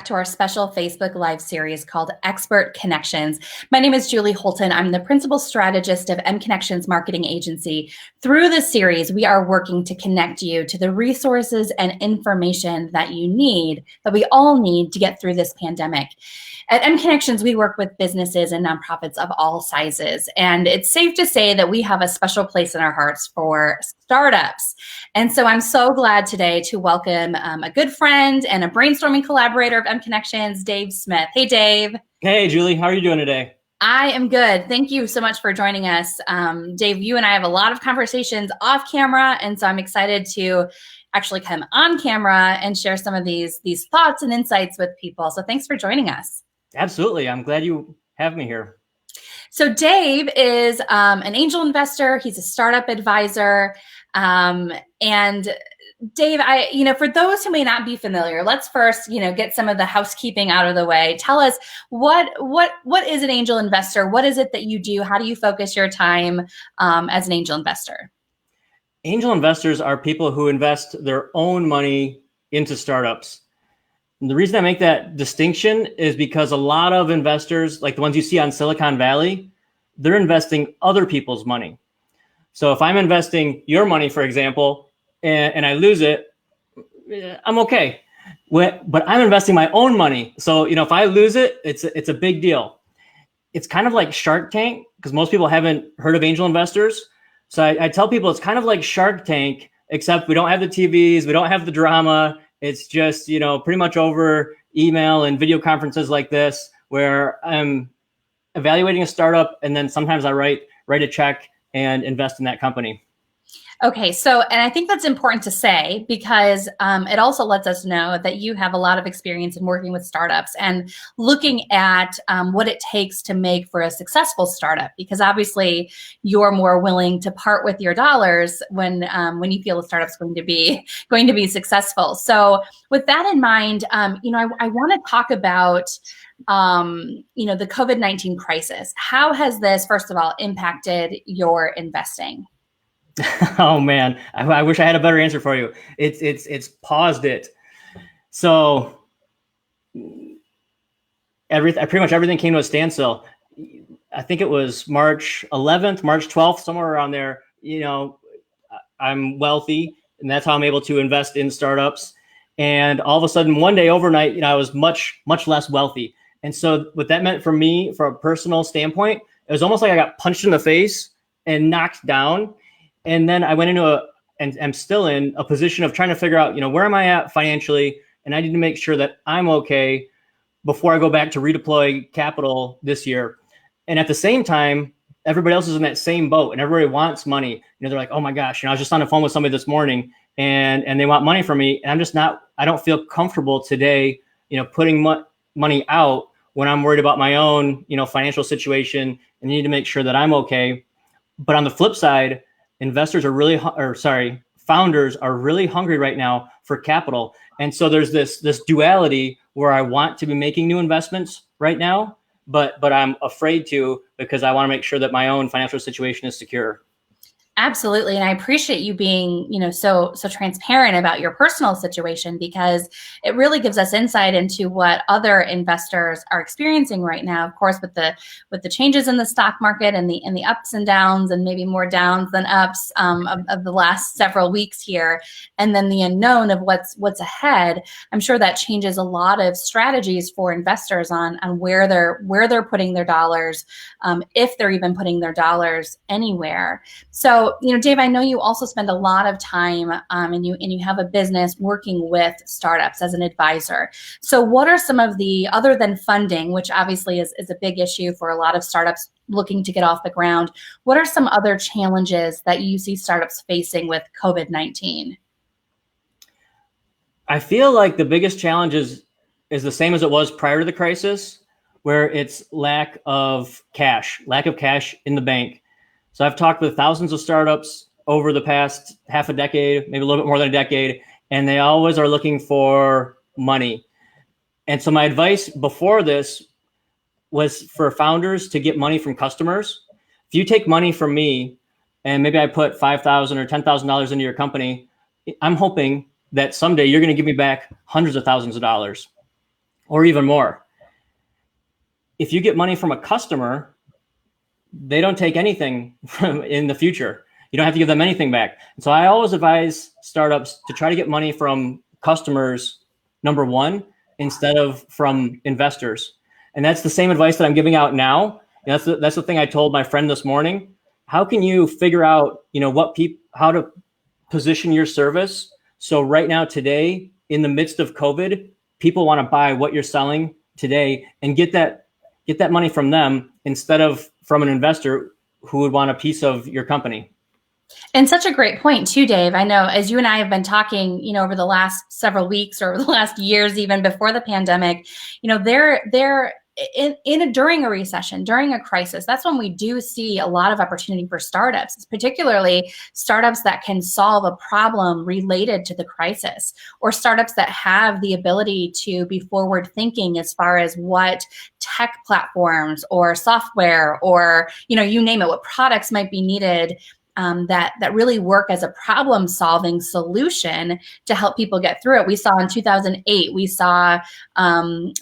to our special Facebook Live series called Expert Connections. My name is Julie Holton. I'm the principal strategist of mConnexions Marketing Agency. Through this series, we are working to connect you to the resources and information that you need, that we all need to get through this pandemic. At mConnexions, we work with businesses and nonprofits of all sizes, and it's safe to say that we have a special place in our hearts for startups. And so I'm so glad today to welcome a good friend and a brainstorming collaborator of mConnexions, Dave Smith. Hey, Dave. Hey, Julie. How are you doing today? I am good. Thank you so much for joining us. Dave, you and I have a lot of conversations off camera, and so I'm excited to actually come on camera and share some of these thoughts and insights with people. So thanks for joining us. Absolutely. I'm glad you have me here. So Dave is an angel investor. He's a startup advisor. And Dave, for those who may not be familiar, let's first, get some of the housekeeping out of the way. Tell us what is an angel investor? What is it that you do? How do you focus your time as an angel investor? Angel investors are people who invest their own money into startups. And the reason I make that distinction is because a lot of investors, like the ones you see on Silicon Valley, they're investing other people's money. So if I'm investing your money, for example, and I lose it, I'm okay. But I'm investing my own money. So, if I lose it, it's a big deal. It's kind of like Shark Tank, because most people haven't heard of angel investors. So I tell people it's kind of like Shark Tank, except we don't have the TVs, we don't have the drama. It's just, pretty much over email and video conferences like this, where I'm evaluating a startup, and then sometimes I write a check and invest in that company. Okay, and I think that's important to say, because it also lets us know that you have a lot of experience in working with startups and looking at what it takes to make for a successful startup, because obviously you're more willing to part with your dollars when you feel a startup's going to be successful. So with that in mind, I want to talk about the COVID-19 crisis. How has this, first of all, impacted your investing? Oh man, I wish I had a better answer for you. It's paused it. So pretty much everything came to a standstill. I think it was March 11th, March 12th, somewhere around there. I'm wealthy, and that's how I'm able to invest in startups. And all of a sudden, one day overnight, I was much less wealthy. And so what that meant for me, from a personal standpoint, it was almost like I got punched in the face and knocked down. And then I went into and I'm still in a position of trying to figure out, where am I at financially? And I need to make sure that I'm okay before I go back to redeploy capital this year. And at the same time, everybody else is in that same boat, and everybody wants money. They're like, oh my gosh, I was just on the phone with somebody this morning, and they want money from me. And I don't feel comfortable today, putting money out when I'm worried about my own, financial situation, and need to make sure that I'm okay. But on the flip side, founders are really hungry right now for capital. And so there's this duality where I want to be making new investments right now, but I'm afraid to, because I want to make sure that my own financial situation is secure. Absolutely. And I appreciate you being, so transparent about your personal situation, because it really gives us insight into what other investors are experiencing right now. Of course, with the changes in the stock market and the ups and downs, and maybe more downs than ups of the last several weeks here, and then the unknown of what's ahead. I'm sure that changes a lot of strategies for investors on where they're putting their dollars, if they're even putting their dollars anywhere. So, Dave, I know you also spend a lot of time and you have a business working with startups as an advisor. So what are some of the, other than funding, which obviously is a big issue for a lot of startups looking to get off the ground, what are some other challenges that you see startups facing with COVID-19? I feel like the biggest challenge is the same as it was prior to the crisis, where it's lack of cash in the bank. So I've talked with thousands of startups over the past half a decade, maybe a little bit more than a decade, and they always are looking for money. And so my advice before this was for founders to get money from customers. If you take money from me, and maybe I put $5,000 or $10,000 into your company, I'm hoping that someday you're going to give me back hundreds of thousands of dollars. or even more. If you get money from a customer, they don't take anything from in the future. You don't have to give them anything back. And so I always advise startups to try to get money from customers, number one, instead of from investors. And that's the same advice that I'm giving out now. And that's the thing I told my friend this morning. How can you figure out, how to position your service? So right now, today, in the midst of COVID, people want to buy what you're selling today and get that money from them instead of from an investor who would want a piece of your company. And such a great point too, Dave. I know as you and I have been talking, over the last several weeks or over the last years, even before the pandemic, during a recession, during a crisis, that's when we do see a lot of opportunity for startups, particularly startups that can solve a problem related to the crisis, or startups that have the ability to be forward thinking as far as what tech platforms or software or, you name it, what products might be needed. That really work as a problem-solving solution to help people get through it. We saw in 2008, we saw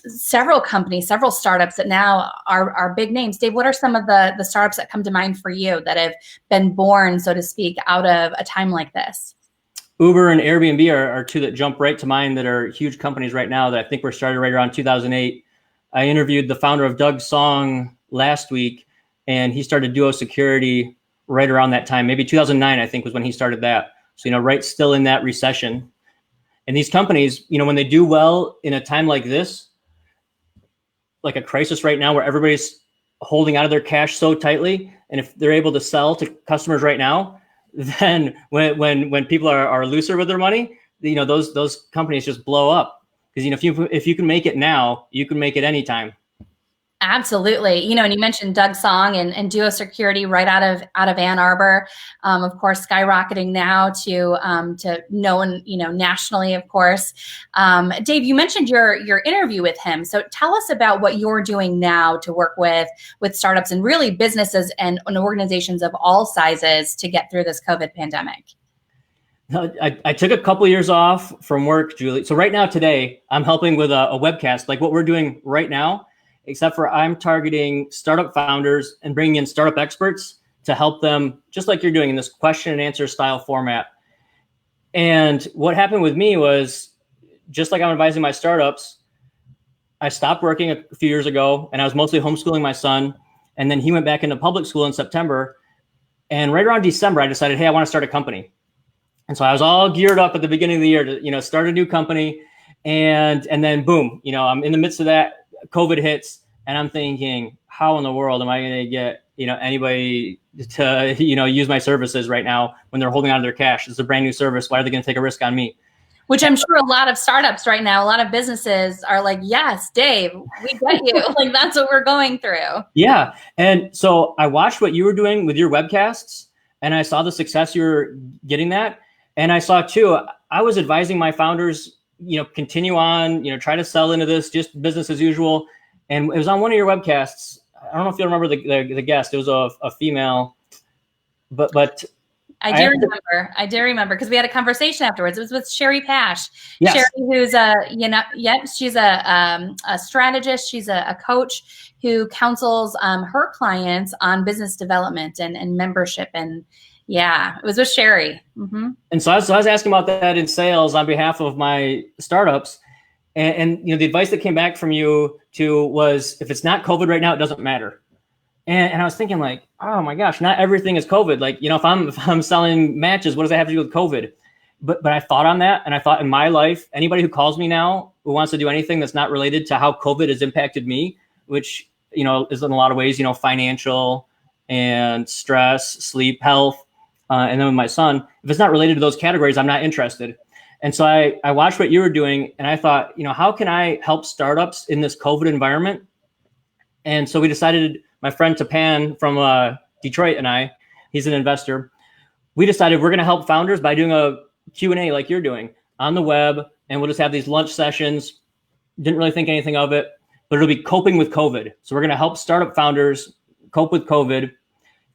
several companies, several startups that now are big names. Dave, what are some of the startups that come to mind for you that have been born, so to speak, out of a time like this? Uber and Airbnb are two that jump right to mind that are huge companies right now that I think were started right around 2008. I interviewed the founder of Doug Song last week, and he started Duo Security right around that time. Maybe 2009, I think, was when he started that. So, right still in that recession. And these companies, when they do well in a time like this, like a crisis right now where everybody's holding out of their cash so tightly, and if they're able to sell to customers right now, then when people are looser with their money, those companies just blow up. Because if you can make it now, you can make it anytime. Absolutely. And you mentioned Doug Song and Duo Security right out of Ann Arbor, of course, skyrocketing now to known, nationally, of course. Dave, you mentioned your interview with him. So tell us about what you're doing now to work with startups and really businesses and organizations of all sizes to get through this COVID pandemic. I took a couple years off from work, Julie. So right now, today, I'm helping with a webcast, like what we're doing right now, except for I'm targeting startup founders and bringing in startup experts to help them, just like you're doing in this question and answer style format. And what happened with me was, just like I'm advising my startups, I stopped working a few years ago and I was mostly homeschooling my son. And then he went back into public school in September. And right around December, I decided, hey, I want to start a company. And so I was all geared up at the beginning of the year to, start a new company. And then boom, I'm in the midst of that. COVID hits and I'm thinking, how in the world am I going to get, anybody to, use my services right now when they're holding on to their cash? It's a brand new service. Why are they going to take a risk on me? Which I'm sure a lot of startups right now, a lot of businesses are like, yes, Dave, we get you. Like, that's what we're going through. Yeah. And so I watched what you were doing with your webcasts and I saw the success you were getting that. And I saw too, I was advising my founders, continue on, try to sell into this, just business as usual. And it was on one of your webcasts. I don't know if you remember the guest. It was a female, but I do remember because we had a conversation afterwards. It was with Sherry Pash. Yes. Sherry, who's she's a strategist. She's a coach who counsels her clients on business development and membership. And yeah, it was with Sherry. Mm-hmm. And so I was asking about that in sales on behalf of my startups. And the advice that came back from you was, if it's not COVID right now, it doesn't matter. And I was thinking like, oh my gosh, not everything is COVID. Like, if I'm selling matches, what does that have to do with COVID? But I thought on that, and I thought in my life, anybody who calls me now who wants to do anything that's not related to how COVID has impacted me, which, is in a lot of ways, financial and stress, sleep, health, and then with my son, if it's not related to those categories, I'm not interested. And so I watched what you were doing and I thought, how can I help startups in this COVID environment? And so we decided, my friend Tapan from Detroit and I, he's an investor. We decided we're going to help founders by doing a Q&A like you're doing on the web. And we'll just have these lunch sessions. Didn't really think anything of it, but it'll be coping with COVID. So we're going to help startup founders cope with COVID.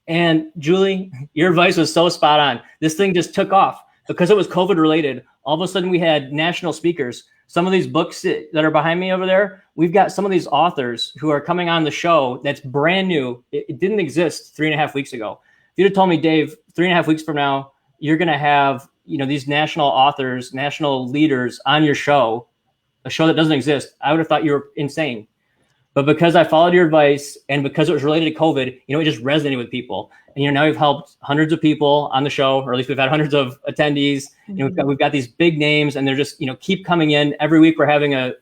And Julie, your advice was so spot on. This thing just took off because it was COVID related. All of a sudden we had national speakers. some of these books that are behind me over there, we've got some of these authors who are coming on the show that's brand new. It didn't exist 3.5 weeks ago. If you'd have told me, Dave, 3.5 weeks from now, you're going to have, these national authors, national leaders on your show, a show that doesn't exist, I would have thought you were insane. But because I followed your advice and because it was related to COVID, it just resonated with people. And now we've helped hundreds of people on the show, or at least we've had hundreds of attendees. We've got these big names, and they're just keep coming in every week. We're having a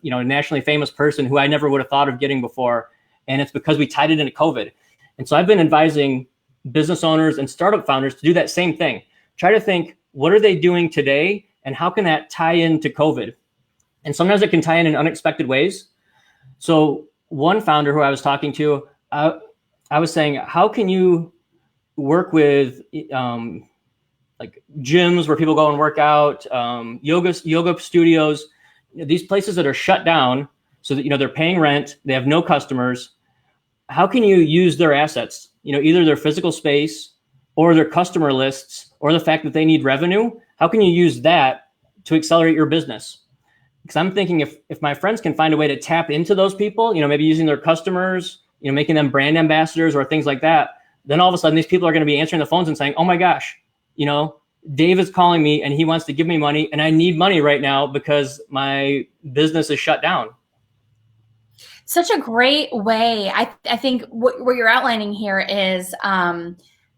nationally famous person who I never would have thought of getting before, and it's because we tied it into COVID. And so I've been advising business owners and startup founders to do that same thing. Try to think, what are they doing today, and how can that tie into COVID? And sometimes it can tie in unexpected ways. So one founder who I was talking to, I was saying, how can you work with like gyms where people go and work out, yoga studios, these places that are shut down so that, they're paying rent, they have no customers. How can you use their assets, either their physical space or their customer lists or the fact that they need revenue? How can you use that to accelerate your business? Because I'm thinking if my friends can find a way to tap into those people, maybe using their customers, making them brand ambassadors or things like that, then all of a sudden these people are going to be answering the phones and saying, oh my gosh, Dave is calling me and he wants to give me money and I need money right now because my business is shut down. Such a great way. I think what you're outlining here is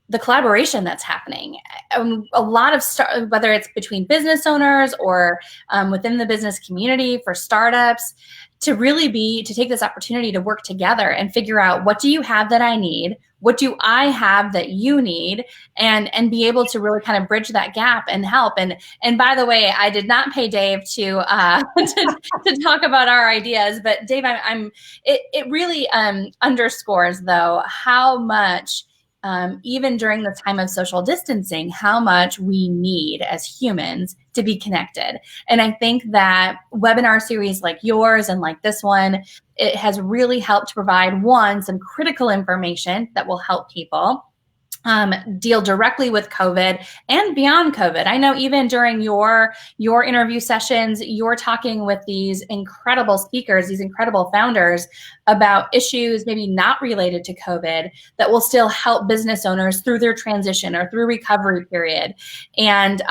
the collaboration that's happening. A lot of whether it's between business owners or within the business community for startups, to take this opportunity to work together and figure out, what do you have that I need? What do I have that you need? And be able to really kind of bridge that gap and help. And by the way, I did not pay Dave to talk about our ideas, but Dave, it really underscores though how much, even during the time of social distancing, how much we need as humans to be connected. And I think that webinar series like yours and like this one, it has really helped provide, some critical information that will help people deal directly with COVID and beyond COVID. I know even during your interview sessions, you're talking with these incredible speakers, these incredible founders about issues maybe not related to COVID that will still help business owners through their transition or through recovery period. And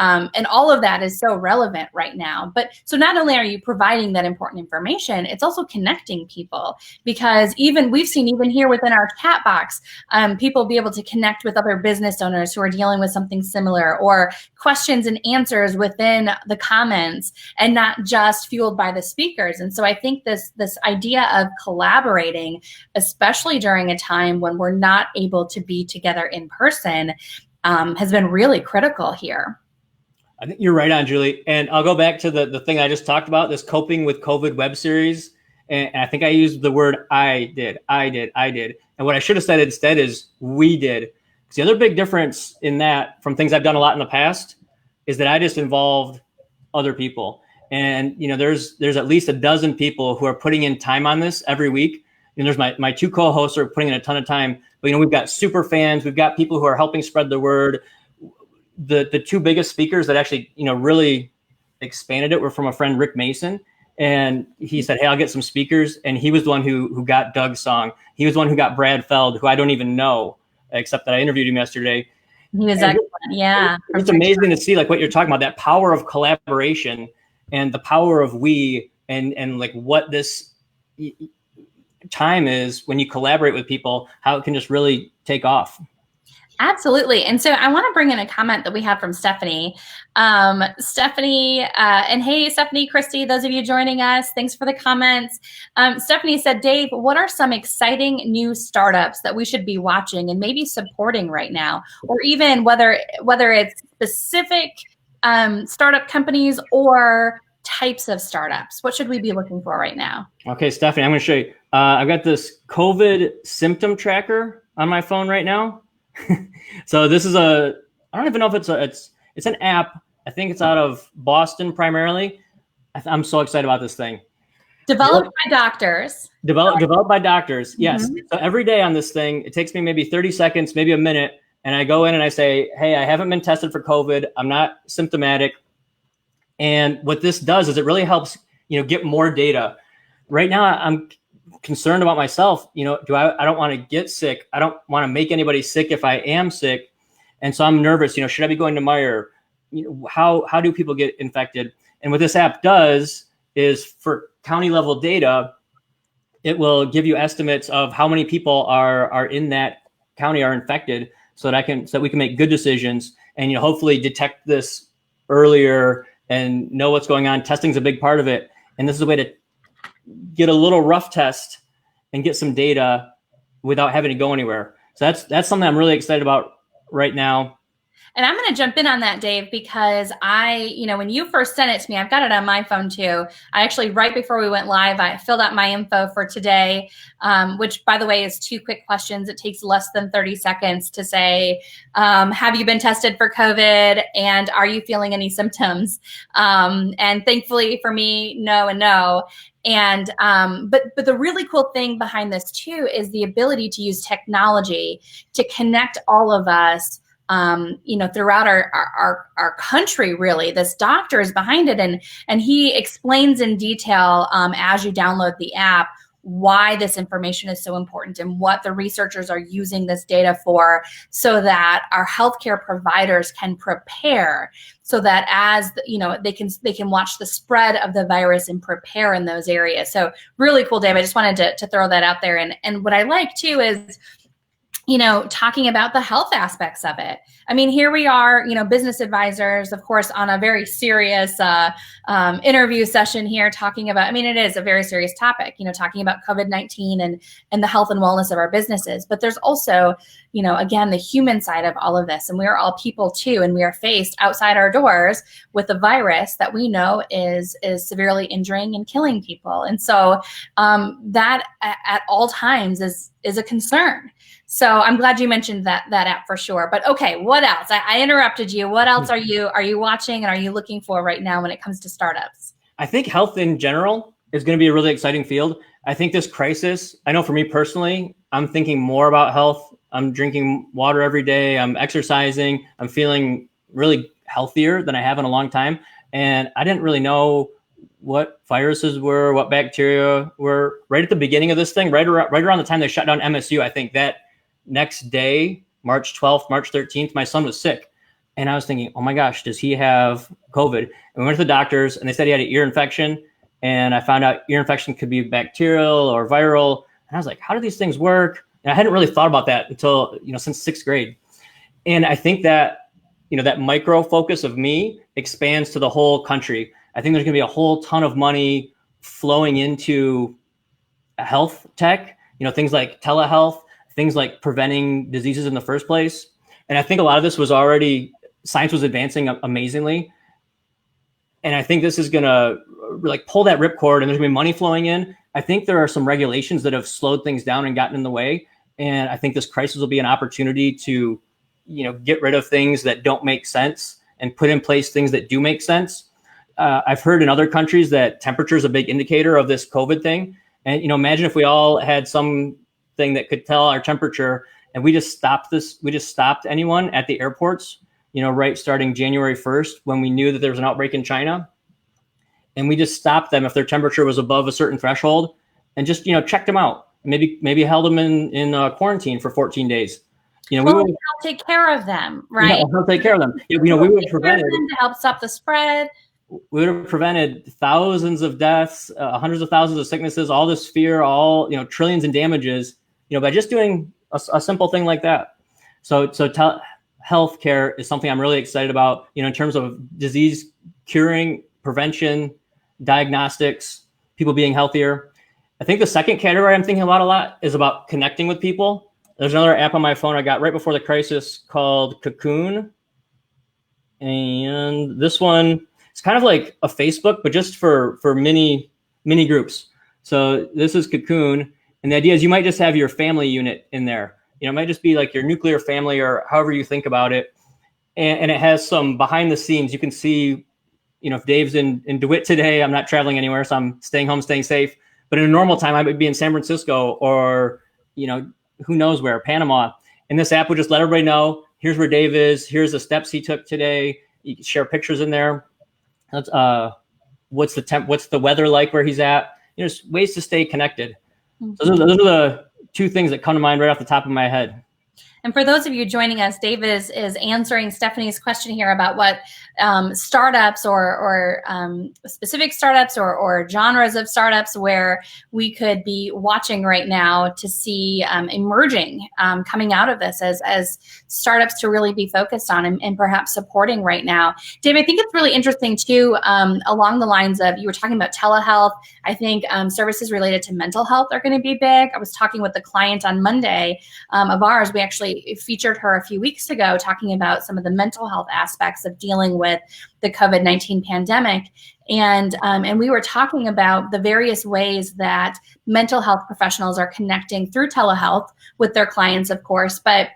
all of that is so relevant right now. But so not only are you providing that important information, it's also connecting people, because we've seen even here within our chat box, people be able to connect with other business owners who are dealing with something similar, or questions and answers within the comments, and not just fueled by the speakers. And so I think this idea of collaborating, especially during a time when we're not able to be together in person, has been really critical here. I think you're right on, Julie. And I'll go back to the thing I just talked about, this Coping with COVID web series. And I think I used the word I did. And what I should have said instead is we did. Because the other big difference in that from things I've done a lot in the past is that I just involved other people. And, there's at least a dozen people who are putting in time on this every week. And there's my two co-hosts who are putting in a ton of time. But, we've got super fans. We've got people who are helping spread the word. The two biggest speakers that actually, really expanded it were from a friend, Rick Mason. And he said, hey, I'll get some speakers. And he was the one who got Doug's song. He was the one who got Brad Feld, who I don't even know, except that I interviewed him yesterday. He was excellent. Yeah. It's amazing to see like what you're talking about, that power of collaboration and the power of we, and like what this time is when you collaborate with people, how it can just really take off. Absolutely. And so I want to bring in a comment that we have from Stephanie. Stephanie, and hey, Stephanie, Christy, those of you joining us, thanks for the comments. Stephanie said, Dave, what are some exciting new startups that we should be watching and maybe supporting right now? Or even whether it's specific startup companies or types of startups. What should we be looking for right now? Okay, Stephanie, I'm going to show you. I've got this COVID symptom tracker on my phone right now. So this is I don't even know if it's an app. I think it's out of Boston primarily. I'm so excited about this thing. Developed by doctors. Developed by doctors. Yes. Mm-hmm. So every day on this thing, it takes me maybe 30 seconds, maybe a minute. And I go in and I say, hey, I haven't been tested for COVID. I'm not symptomatic. And what this does is it really helps get more data. Right now, I'm concerned about myself. I don't want to get sick. I don't want to make anybody sick if I am sick. And so I'm nervous, should I be going to Meyer? How do people get infected? And what this app does is for county level data, it will give you estimates of how many people are in that county are infected, so that we can make good decisions and hopefully detect this earlier and know what's going on. Testing is a big part of it, and this is a way to get a little rough test and get some data without having to go anywhere. So that's something I'm really excited about right now. And I'm going to jump in on that, Dave, because when you first sent it to me, I've got it on my phone too. I actually, right before we went live, I filled out my info for today, which, by the way, is 2 quick questions. It takes less than 30 seconds to say, have you been tested for COVID? And are you feeling any symptoms? And thankfully for me, no and no. And but the really cool thing behind this too is the ability to use technology to connect all of us throughout our country. Really, this doctor is behind it, and he explains in detail as you download the app why this information is so important and what the researchers are using this data for, so that our healthcare providers can prepare, so that as they can watch the spread of the virus and prepare in those areas. So really cool, Dave. I just wanted to throw that out there. And what I like too is, talking about the health aspects of it. I mean, here we are, business advisors, of course, on a very serious interview session here, talking about, it is a very serious topic, talking about COVID-19 and the health and wellness of our businesses. But there's also, again, the human side of all of this. And we are all people too. And we are faced outside our doors with a virus that we know is severely injuring and killing people. And so that at all times is a concern. So I'm glad you mentioned that app for sure. But okay, what else? I interrupted you. What else are you watching and are you looking for right now when it comes to startups? I think health in general is going to be a really exciting field. I think this crisis, I know for me personally, I'm thinking more about health. I'm drinking water every day. I'm exercising. I'm feeling really healthier than I have in a long time. And I didn't really know what viruses were, what bacteria were right at the beginning of this thing, right around the time they shut down MSU. I think that next day, March 12th, March 13th, my son was sick. And I was thinking, oh my gosh, does he have COVID? And we went to the doctors and they said he had an ear infection. And I found out ear infection could be bacterial or viral. And I was like, how do these things work? And I hadn't really thought about that until, since 6th grade. And I think that, that micro focus of me expands to the whole country. I think there's going to be a whole ton of money flowing into health tech, things like telehealth, things like preventing diseases in the first place. And I think a lot of this was already, science was advancing amazingly. And I think this is going to pull that ripcord and there's going to be money flowing in. I think there are some regulations that have slowed things down and gotten in the way. And I think this crisis will be an opportunity to, get rid of things that don't make sense and put in place things that do make sense. I've heard in other countries that temperature is a big indicator of this COVID thing. And, imagine if we all had some thing that could tell our temperature and we just stopped anyone at the airports, right starting January 1st when we knew that there was an outbreak in China. And we just stopped them if their temperature was above a certain threshold and just, checked them out. Maybe held them in quarantine for 14 days. We would help take care of them, right? Help take care of them. We would have prevented to help stop the spread. We would have prevented thousands of deaths, hundreds of thousands of sicknesses, all this fear, all, trillions in damages, by just doing a simple thing like that. So healthcare is something I'm really excited about, in terms of disease curing, prevention, diagnostics, people being healthier. I think the second category I'm thinking about a lot is about connecting with people. There's another app on my phone I got right before the crisis called Cocoon. And this one, it's kind of like a Facebook, but just for mini groups. So this is Cocoon. And the idea is you might just have your family unit in there. It might just be like your nuclear family or however you think about it. And it has some behind the scenes. You can see, if Dave's in DeWitt today, I'm not traveling anywhere, so I'm staying home, staying safe. But in a normal time, I would be in San Francisco or, who knows where, Panama. And this app would just let everybody know, here's where Dave is. Here's the steps he took today. You can share pictures in there. That's what's the weather like where he's at. Just ways to stay connected. Mm-hmm. Those are the two things that come to mind right off the top of my head. And for those of you joining us, Dave is answering Stephanie's question here about what startups or specific startups or genres of startups where we could be watching right now to see emerging coming out of this as startups to really be focused on and perhaps supporting right now. Dave, I think it's really interesting too, along the lines of, you were talking about telehealth. I think services related to mental health are going to be big. I was talking with a client on Monday of ours. We actually featured her a few weeks ago talking about some of the mental health aspects of dealing with the COVID-19 pandemic. And we were talking about the various ways that mental health professionals are connecting through telehealth with their clients, of course, but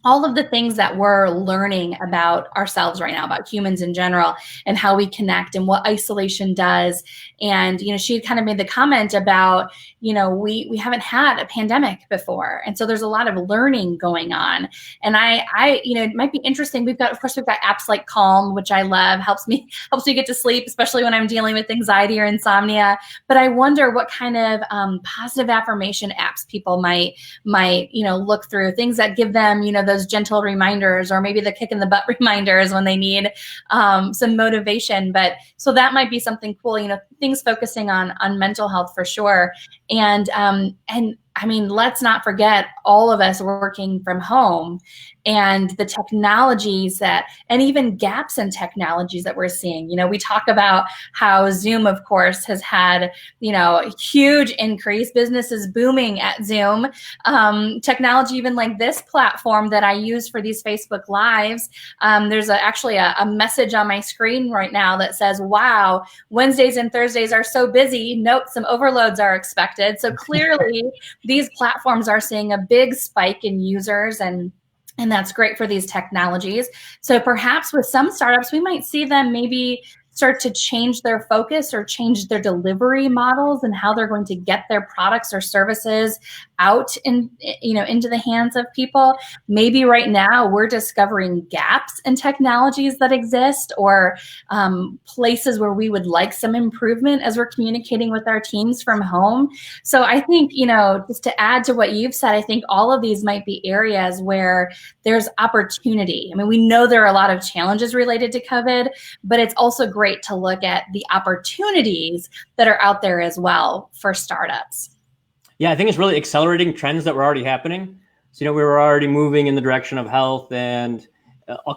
all of the things that we're learning about ourselves right now, about humans in general, and how we connect and what isolation does. And, she kind of made the comment about, we haven't had a pandemic before. And so there's a lot of learning going on. And it might be interesting. We've got apps like Calm, which I love, helps me get to sleep, especially when I'm dealing with anxiety or insomnia. But I wonder what kind of positive affirmation apps people might look through, things that give them, those gentle reminders, or maybe the kick in the butt reminders when they need some motivation. But so that might be something cool, things focusing on mental health for sure. And I mean, let's not forget all of us working from home and the technologies and even gaps in technologies that we're seeing. We talk about how Zoom, of course, has had, a huge increase, businesses booming at Zoom. Technology, even like this platform that I use for these Facebook Lives, there's actually a message on my screen right now that says, wow, Wednesdays and Thursdays are so busy. Note, some overloads are expected. So clearly, these platforms are seeing a big spike in users, and that's great for these technologies. So perhaps with some startups, we might see them maybe start to change their focus or change their delivery models and how they're going to get their products or services out into the hands of people. Maybe right now we're discovering gaps in technologies that exist, or places where we would like some improvement as we're communicating with our teams from home. So I think, just to add to what you've said, I think all of these might be areas where there's opportunity. I mean, we know there are a lot of challenges related to COVID, but it's also great to look at the opportunities that are out there as well for startups. Yeah, I think it's really accelerating trends that were already happening. So, we were already moving in the direction of health, and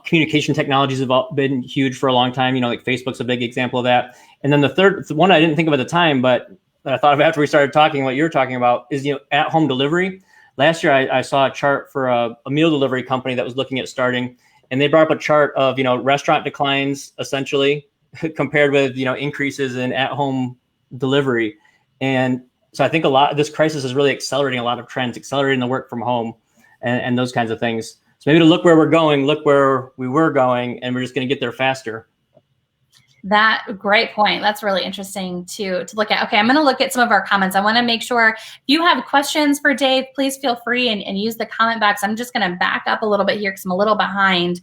communication technologies have been huge for a long time. Like Facebook's a big example of that. And then the third one I didn't think of at the time, but I thought of after we started talking, what you're talking about is, at-home delivery. Last year, I saw a chart for a meal delivery company that was looking at starting, and they brought up a chart of, restaurant declines essentially compared with, increases in at-home delivery. And so I think this crisis is really accelerating a lot of trends, accelerating the work from home and those kinds of things. So maybe to look where we're going, look where we were going, and we're just going to get there faster. Great point. That's really interesting to look at. Okay, I'm going to look at some of our comments. I want to make sure if you have questions for Dave, please feel free and use the comment box. I'm just going to back up a little bit here because I'm a little behind.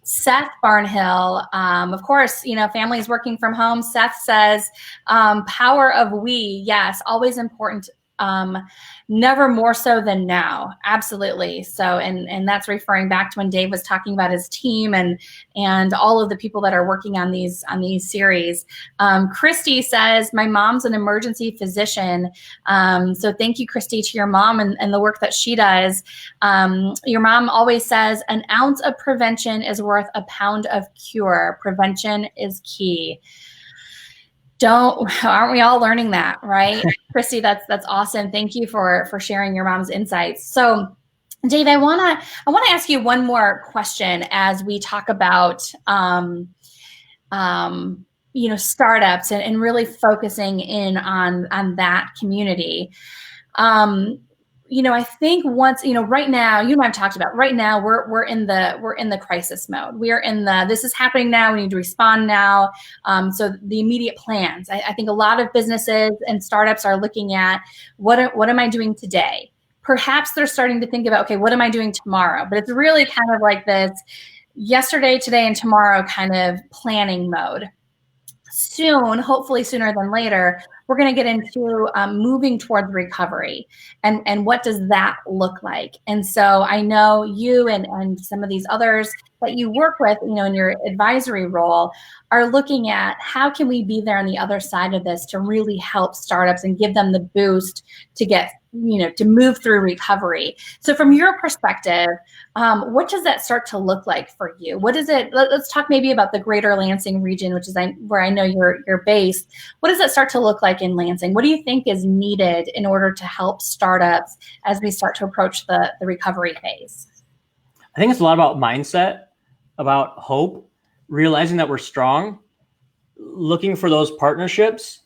Seth Barnhill, of course, families working from home. Seth says, power of we, yes, always important. Never more so than now. Absolutely. So, and that's referring back to when Dave was talking about his team and all of the people that are working on these series. Christy says, my mom's an emergency physician. So thank you, Christy, to your mom and the work that she does. Your mom always says an ounce of prevention is worth a pound of cure. Prevention is key. Aren't we all learning that, right? Christy, that's awesome. Thank you for sharing your mom's insights. So Dave, I wanna ask you one more question as we talk about startups and really focusing in on that community. I think once, right now, you and I have talked about right now, we're in the crisis mode. We are in this is happening now. We need to respond now. So the immediate plans, I think a lot of businesses and startups are looking at what am I doing today? Perhaps they're starting to think about, okay, what am I doing tomorrow? But it's really kind of like this yesterday, today, and tomorrow kind of planning mode. soon, hopefully sooner than later, we're going to get into moving towards recovery, and what does that look like? And so I know you and some of these others that you work with, in your advisory role, are looking at how can we be there on the other side of this to really help startups and give them the boost to get, to move through recovery. So from your perspective, what does that start to look like for you? What is it? Let's talk maybe about the greater Lansing region, which is where I know you're based. What does that start to look like in Lansing? What do you think is needed in order to help startups as we start to approach the recovery phase? I think it's a lot about mindset, about hope, realizing that we're strong, looking for those partnerships,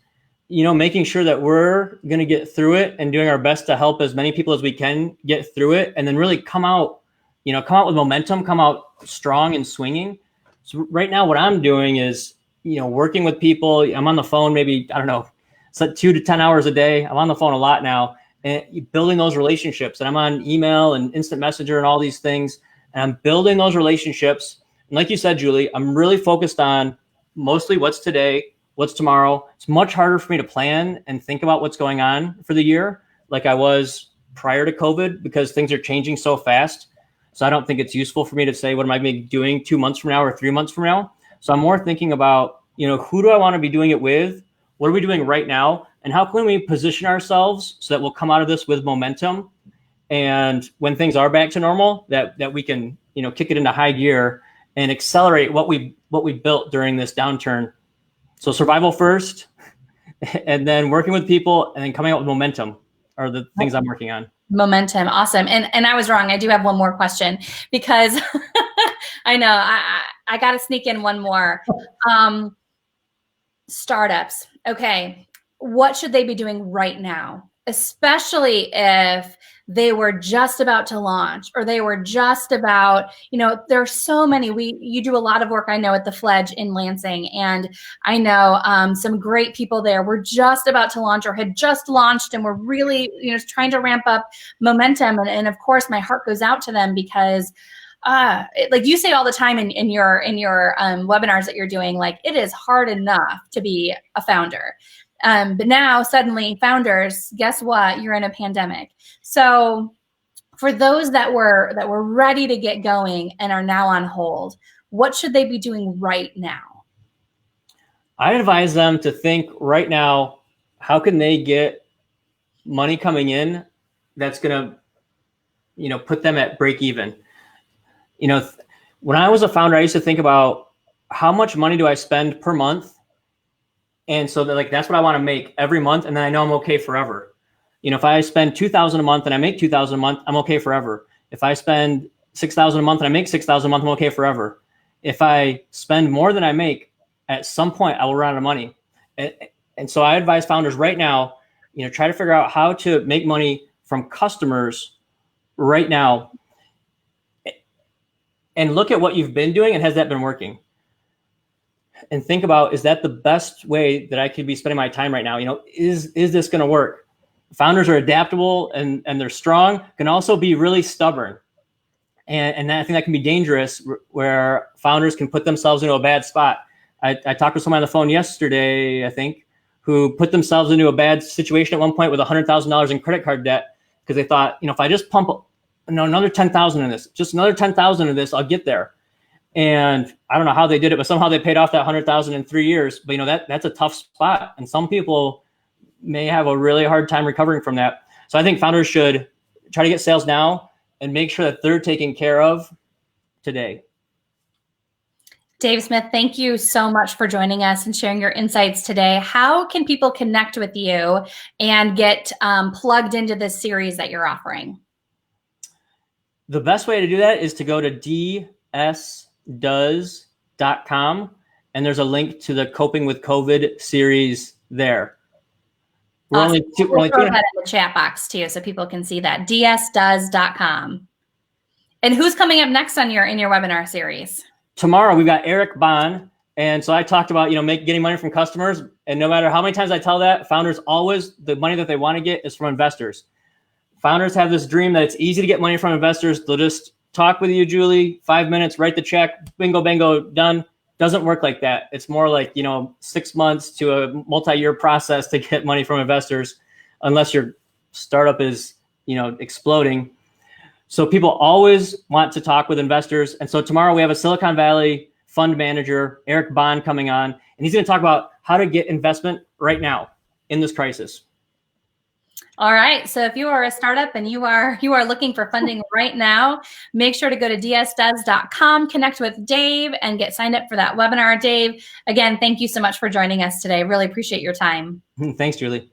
making sure that we're going to get through it and doing our best to help as many people as we can get through it, and then really come out with momentum, come out strong and swinging. So right now what I'm doing is, working with people. I'm on the phone, maybe, I don't know, it's like 2 to 10 hours a day. I'm on the phone a lot now, and building those relationships. And I'm on email and instant messenger and all these things. And I'm building those relationships. And like you said, Julie, I'm really focused on mostly what's today, what's tomorrow. It's much harder for me to plan and think about what's going on for the year like I was prior to COVID, because things are changing so fast. So I don't think it's useful for me to say, what am I going to be doing 2 months from now or 3 months from now? So I'm more thinking about, who do I want to be doing it with? What are we doing right now? And how can we position ourselves so that we'll come out of this with momentum? And when things are back to normal, that we can, kick it into high gear and accelerate what we built during this downturn. So survival first, and then working with people, and then coming out with momentum are the things I'm working on. Momentum. Awesome. And I was wrong. I do have one more question, because I know I got to sneak in one more. Startups. Okay. What should they be doing right now? Especially if they were just about to launch, or they were just about, there are so many. You do a lot of work, I know, at the Fledge in Lansing, and I know some great people there were just about to launch or had just launched and were really, trying to ramp up momentum. And of course, my heart goes out to them, because like you say all the time in your webinars that you're doing, like, it is hard enough to be a founder. But now suddenly founders, guess what? You're in a pandemic. So for those that were ready to get going and are now on hold, what should they be doing right now? I advise them to think right now, how can they get money coming in that's going to, put them at break even? When I was a founder, I used to think about, how much money do I spend per month? And so that's what I want to make every month. And then I know I'm okay forever. If I spend $2,000 a month and I make $2,000 a month, I'm okay forever. If I spend $6,000 a month and I make $6,000 a month, I'm okay forever. If I spend more than I make, at some point I will run out of money. And so I advise founders right now, try to figure out how to make money from customers right now, and look at what you've been doing and has that been working? And think about, is that the best way that I could be spending my time right now? Is this going to work? Founders are adaptable and they're strong, can also be really stubborn. And I think that can be dangerous, where founders can put themselves into a bad spot. I talked to someone on the phone yesterday, I think, who put themselves into a bad situation at one point with $100,000 in credit card debt, because they thought, if I just pump another 10,000 in this, just another 10,000 in this, I'll get there. And I don't know how they did it, but somehow they paid off that 100,000 in 3 years. But that's a tough spot, and some people may have a really hard time recovering from that. So I think founders should try to get sales now and make sure that they're taken care of today. Dave Smith, thank you so much for joining us and sharing your insights today. How can people connect with you and get plugged into this series that you're offering? The best way to do that is to go to dsdoes.com, and there's a link to the Coping with COVID series there. We're awesome. We'll throw that in the chat box too, so people can see that. dsdoes.com. And who's coming up next on in your webinar series? Tomorrow we've got Eric Bond, and so I talked about getting money from customers, and no matter how many times I tell that, founders always, the money that they want to get is from investors. Founders have this dream that it's easy to get money from investors. They'll just talk with you, Julie, 5 minutes, write the check, bingo, bango, done. doesn't work like that. It's more like, 6 months to a multi-year process to get money from investors, unless your startup is, exploding. So people always want to talk with investors. And so tomorrow we have a Silicon Valley fund manager, Eric Bond, coming on, and he's going to talk about how to get investment right now in this crisis. All right. So if you are a startup and you are looking for funding right now, make sure to go to dsdoes.com, connect with Dave, and get signed up for that webinar. Dave, again, thank you so much for joining us today. Really appreciate your time. Thanks, Julie.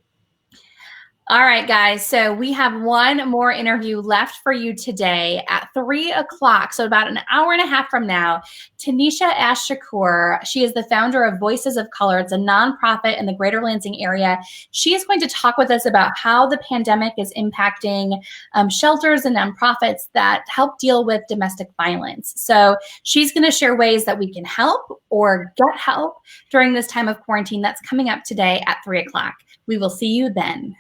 All right, guys. So we have one more interview left for you today at 3 o'clock. So about an hour and a half from now, Tanisha Ash-Shakur, she is the founder of Voices of Color. It's a nonprofit in the Greater Lansing area. She is going to talk with us about how the pandemic is impacting shelters and nonprofits that help deal with domestic violence. So she's going to share ways that we can help or get help during this time of quarantine. That's coming up today at 3 o'clock. We will see you then.